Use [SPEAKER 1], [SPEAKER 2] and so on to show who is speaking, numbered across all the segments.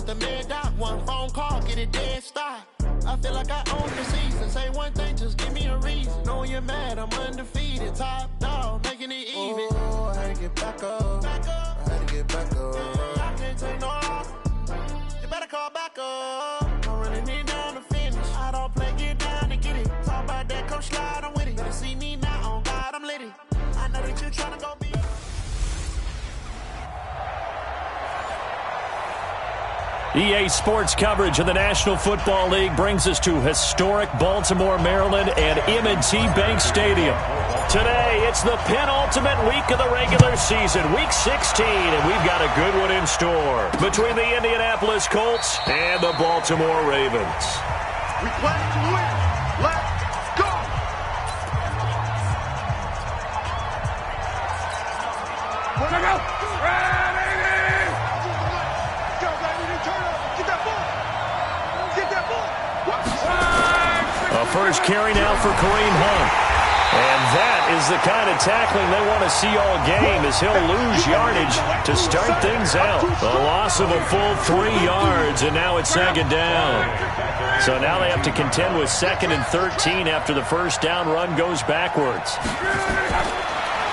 [SPEAKER 1] with the mad dot. One phone call, get it dead stop. I feel like I own the season. Say one thing, just give me a reason. Knowing you're mad, I'm undefeated. Top dog, making it even. Oh, I had to get back up. I had to get back up. I can't take no loss. You better call back up. I'm running it down to finish. I don't play, get down to get it. Talk about that, come slide, I'm with it. Better see me now, on God, I'm litty. I know that you're trying to go be.
[SPEAKER 2] EA Sports coverage of the National Football League brings us to historic Baltimore, Maryland and M&T Bank Stadium. Today, it's the penultimate week of the regular season, Week 16, and we've got a good one in store between the Indianapolis Colts and the Baltimore Ravens.
[SPEAKER 3] We play to win. Let's go! Where'd I go?
[SPEAKER 2] A first carry now for Kareem Hunt. And that is the kind of tackling they want to see all game, as he'll lose yardage to start things out. A loss of a full 3 yards, and now it's second down. So now they have to contend with 2nd and 13 after the first down run goes backwards.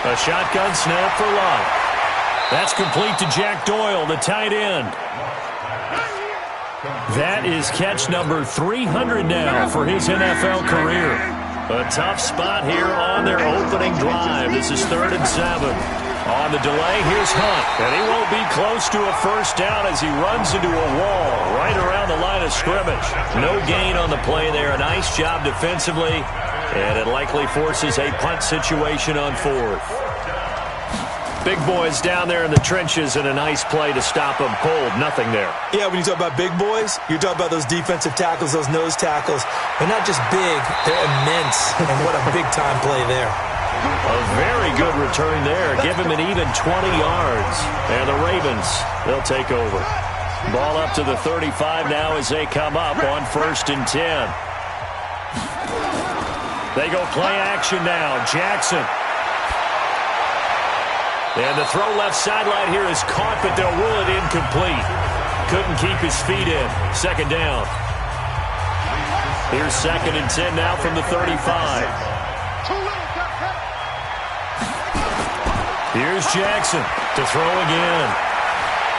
[SPEAKER 2] A shotgun snap for Lott. That's complete to Jack Doyle, the tight end. That is catch number 300 now for his NFL career. A tough spot here on their opening drive. This is 3rd and 7. On the delay, here's Hunt. And he won't be close to a first down as he runs into a wall right around the line of scrimmage. No gain on the play there. A nice job defensively. And it likely forces a punt situation on 4th. Big boys down there in the trenches, and a nice play to stop them cold. Nothing there.
[SPEAKER 4] Yeah, when you talk about big boys, you're talking about those defensive tackles, those nose tackles. They're not just big, they're immense. And what a big-time play there.
[SPEAKER 2] A very good return there. Give him an even 20 yards. And the Ravens, they'll take over. Ball up to the 35 now as they come up on 1st and 10. They go play action now. Jackson. And the throw left sideline here is caught, but they'll rule it incomplete. Couldn't keep his feet in. Second down. Here's 2nd and 10 now from the 35. Here's Jackson to throw again.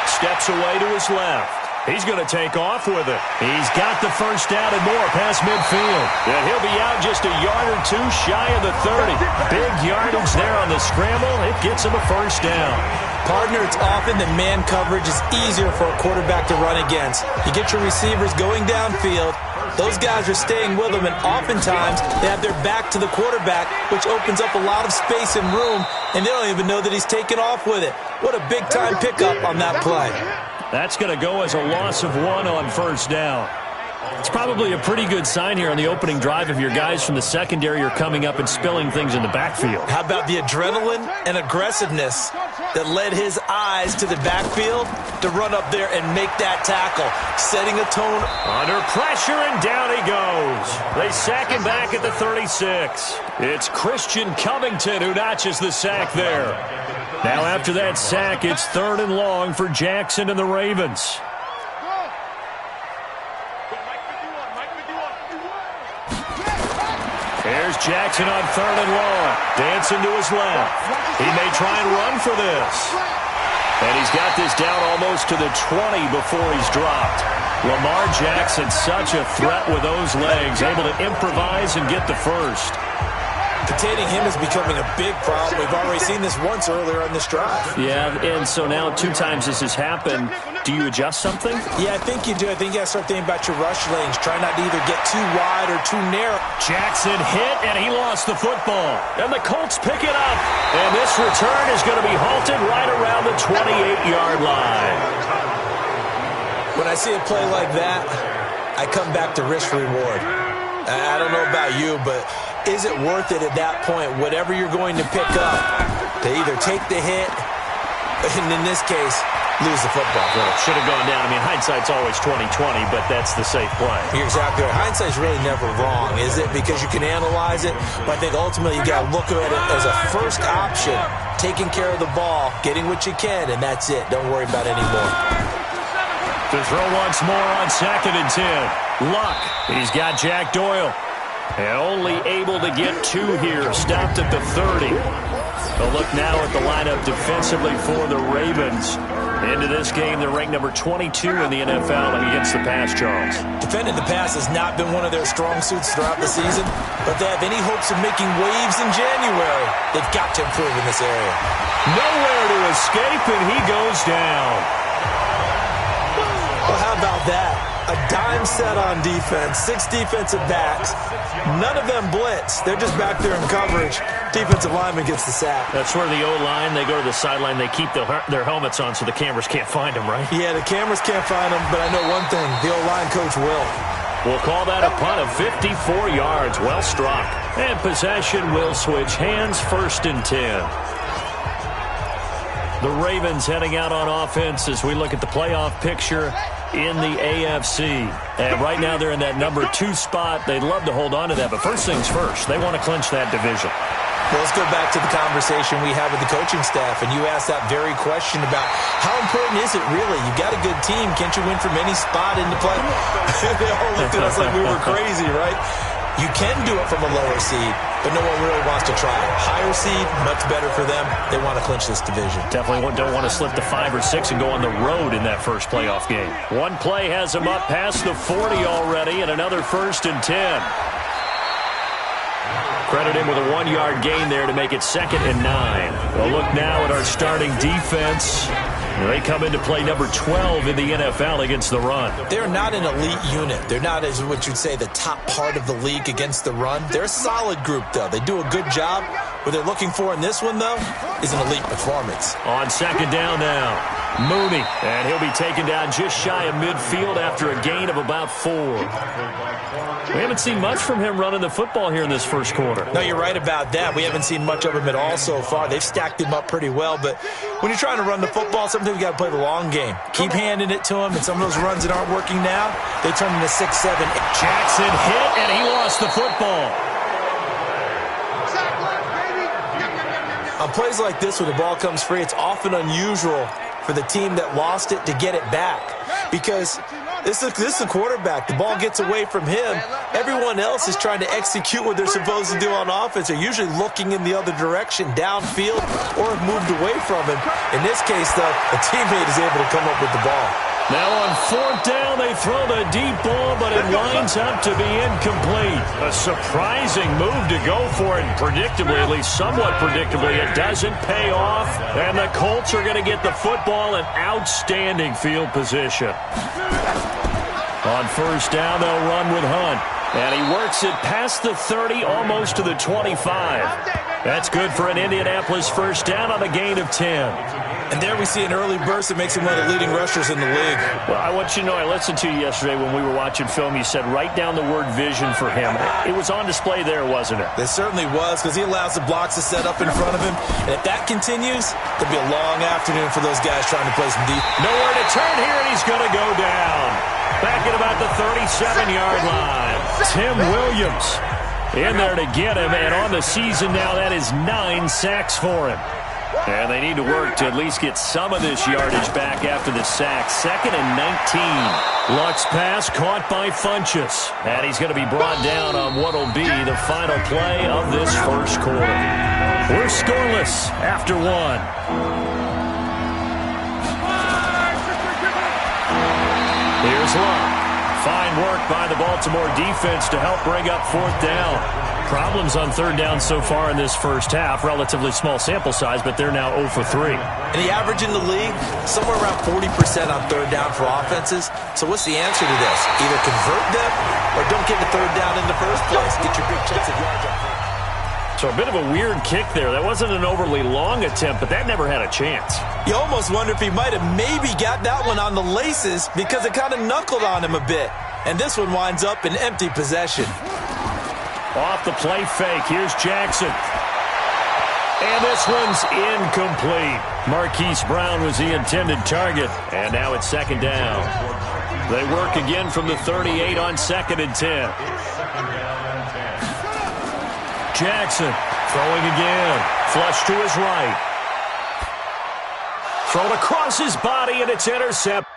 [SPEAKER 2] Steps away to his left. He's going to take off with it. He's got the first down and more past midfield. And he'll be out just a yard or two shy of the 30. Big yardage there on the scramble. It gets him a first down.
[SPEAKER 4] Partner, it's often that man coverage is easier for a quarterback to run against. You get your receivers going downfield. Those guys are staying with them, and oftentimes they have their back to the quarterback, which opens up a lot of space and room, and they don't even know that he's taken off with it. What a big-time pickup on that play.
[SPEAKER 2] That's going to go as a loss of 1 on first down. It's probably a pretty good sign here on the opening drive if your guys from the secondary are coming up and spilling things in the backfield.
[SPEAKER 4] How about the adrenaline and aggressiveness that led his eyes to the backfield to run up there and make that tackle, setting a tone.
[SPEAKER 2] Under pressure, and down he goes. They sack him back at the 36. It's Christian Covington who notches the sack there. Now after that sack, it's 3rd and long for Jackson and the Ravens. Here's Jackson on 3rd and long. Dancing to his left. He may try and run for this. And he's got this down almost to the 20 before he's dropped. Lamar Jackson, such a threat with those legs, able to improvise and get the first.
[SPEAKER 4] Containing him is becoming a big problem. We've already seen this once earlier on this drive.
[SPEAKER 2] Yeah, and so now 2 times this has happened. Do you adjust something?
[SPEAKER 4] Yeah, I think you do. I think you got to start thinking about your rush lanes. Try not to either get too wide or too narrow.
[SPEAKER 2] Jackson hit, and he lost the football. And the Colts pick it up. And this return is going to be halted right around the 28-yard line.
[SPEAKER 4] When I see a play like that, I come back to risk-reward. I don't know about you, but is it worth it at that point, whatever you're going to pick up, to either take the hit, and in this case, lose the football?
[SPEAKER 2] Well, it should have gone down. I mean, hindsight's always 20/20, but that's the safe play.
[SPEAKER 4] You're exactly right. Hindsight's really never wrong, is it? Because you can analyze it, but I think ultimately you got to look at it as a first option, taking care of the ball, getting what you can, and that's it. Don't worry about it anymore.
[SPEAKER 2] To throw once more on 2nd and 10. Luck. He's got Jack Doyle. And only able to get 2 here. Stopped at the 30. A look now at the lineup defensively for the Ravens. Into this game, they're ranked number 22 in the NFL against the pass, Charles.
[SPEAKER 4] Defending the pass has not been one of their strong suits throughout the season, but if they have any hopes of making waves in January, they've got to improve in this area.
[SPEAKER 2] Nowhere to escape, and he goes down.
[SPEAKER 4] Well, how about that? A dime set on defense, 6 defensive backs. None of them blitz. They're just back there in coverage. Defensive lineman gets the sack.
[SPEAKER 2] That's where the O-line, they go to the sideline, they keep their helmets on so the cameras can't find them, right?
[SPEAKER 4] Yeah, the cameras can't find them, but I know one thing. The O-line coach will.
[SPEAKER 2] We'll call that a punt of 54 yards. Well struck. And possession will switch hands, 1st and 10. The Ravens heading out on offense as we look at the playoff picture in the AFC. And right now they're in that number 2 spot. They'd love to hold on to that, but first things first, they want to clinch that division.
[SPEAKER 4] Well, let's go back to the conversation we had with the coaching staff, and you asked that very question about how important is it really? You got a good team. Can't you win from any spot in the play? They all looked at us like we were crazy, right? You can do it from a lower seed, but no one really wants to try it. Higher seed, much better for them. They want to clinch this division.
[SPEAKER 2] Definitely don't want to slip to 5 or 6 and go on the road in that first playoff game. One play has them up past the 40 already, and another 1st and 10. Credit him with a 1-yard gain there to make it 2nd and 9. Well, look now at our starting defense. They come into play number 12 in the NFL against the run.
[SPEAKER 4] They're not an elite unit. They're not, as what you'd say, the top part of the league against the run. They're a solid group, though. They do a good job. What they're looking for in this one, though, is an elite performance.
[SPEAKER 2] On 2nd down now, Mooney. And he'll be taken down just shy of midfield after a gain of about 4. We haven't seen much from him running the football here in this first quarter.
[SPEAKER 4] No, you're right about that. We haven't seen much of him at all so far. They've stacked him up pretty well, but when you're trying to run the football, sometimes you got to play the long game. Keep handing it to him, and some of those runs that aren't working now, they turn into 6, 7, 8.
[SPEAKER 2] Jackson hit, and he lost the football.
[SPEAKER 4] On plays like this, when the ball comes free, it's often unusual for the team that lost it to get it back, because this is the quarterback. The ball gets away from him. Everyone else is trying to execute what they're supposed to do on offense. They're usually looking in the other direction, downfield, or have moved away from him. In this case, though, a teammate is able to come up with the ball.
[SPEAKER 2] Now on 4th down, they throw the deep ball, but it winds up to be incomplete. A surprising move to go for it. Predictably, at least somewhat predictably, it doesn't pay off. And the Colts are going to get the football in outstanding field position. On 1st down, they'll run with Hunt. And he works it past the 30, almost to the 25. That's good for an Indianapolis 1st down on a gain of 10.
[SPEAKER 4] And there we see an early burst that makes him one of the leading rushers in the league.
[SPEAKER 2] Well, I want you to know, I listened to you yesterday when we were watching film. You said write down the word vision for him. It was on display there, wasn't it?
[SPEAKER 4] It certainly was, because he allows the blocks to set up in front of him. And if that continues, there'll be a long afternoon for those guys trying to play some deep.
[SPEAKER 2] Nowhere to turn here, and he's going to go down. Back at about the 37-yard line. Tim Williams in there to get him. And on the season now, that is 9 sacks for him. And they need to work to at least get some of this yardage back after the sack. 2nd and 19. Luck's pass caught by Funchess. And he's going to be brought down on what will be the final play of this first quarter. We're scoreless after 1. Here's Luck. Fine work by the Baltimore defense to help bring up 4th down. Problems on 3rd down so far in this first half. Relatively small sample size, but they're now 0 for 3.
[SPEAKER 4] And the average in the league, somewhere around 40% on 3rd down for offenses. So what's the answer to this? Either convert them or don't get the 3rd down in the first place. Get your big chance of yards up front.
[SPEAKER 2] So a bit of a weird kick there. That wasn't an overly long attempt, but that never had a chance.
[SPEAKER 4] You almost wonder if he might have maybe got that one on the laces because it kind of knuckled on him a bit. And this one winds up in empty possession.
[SPEAKER 2] Off the play fake, here's Jackson. And this one's incomplete. Marquise Brown was the intended target. And now it's 2nd down. They work again from the 38 on 2nd and 10. Jackson throwing again. Flush to his right. Thrown across his body, and it's intercepted.